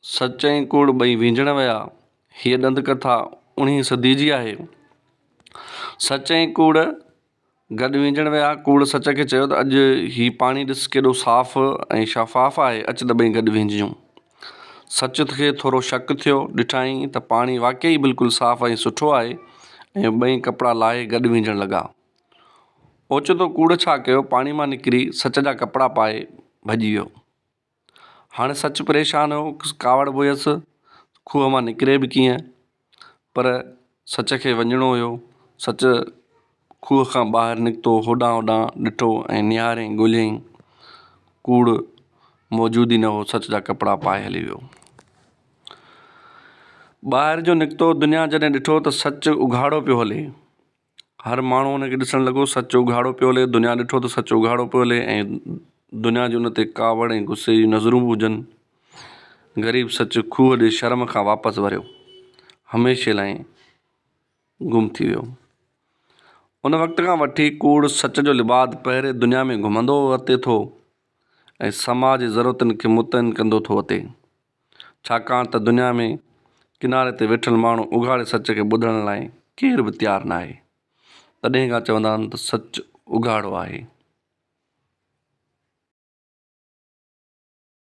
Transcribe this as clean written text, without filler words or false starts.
सच ऐं कूड़ ॿई विंझण विया। हीअ ॾंद कथा 19वीं सदी जी आहे। सच ऐं कूड़ गॾु विंझण विया। कूड़ सच खे चयो त अॼु हीउ पाणी ॾिस केॾो साफ़ ऐं शफ़ाफ़ आहे, अच त ॿई गॾु विंझूं। सच खे थोरो शक थियो, ॾिठाई त पाणी वाक़ई बिल्कुलु साफ़ ऐं सुठो आहे ऐं ॿई कपिड़ा लाहे गॾु विंझण लॻा। ओचितो कूड़ छा कयो, पाणी मां निकिरी सच जा कपिड़ा पाए भॼी वियो। हाणे सच परेशान हो, कावड़ बि हुयसि, खूह मां निकिरे बि कीअं, पर सच खे वञिणो हुयो। सच खूह खां ॿाहिरि निकितो, होॾां होॾां ॾिठो ऐं निहारियईं ॻोल्हियईं। कूड़ मौजूदु ई न हो, सच जा कपिड़ा पाए हली वियो। ॿाहिरि जो निकितो, दुनिया जॾहिं ॾिठो त सच उघाड़ो पियो हले। हर माण्हू हुनखे ॾिसणु लॻो, सच उघाड़ो पियो हले। दुनिया ॾिठो त सच उघाड़ो पियो हले ऐं दुनिया जो उन ते कावड़ ऐं गुस्से जी नज़रूं बि हुजनि। ग़रीब सच खूह ॾे शर्म खां वापसि वरियो, हमेशह लाइ गुम थी वियो। उन वक़्त खां वठी कूड़ सच जो लिबास पहिरें दुनिया में घुमंदो अचे थो ऐं समाज जी ज़रूरतुनि खे मुतइन कंदो थो अचे। छाकाणि त दुनिया में किनारे ते वेठल माण्हू उघाड़े सच खे ॿुधण लाइ केर बि तयारु न आहे। तॾहिं खां चवंदा आहिनि त सच उघाड़ो आहे।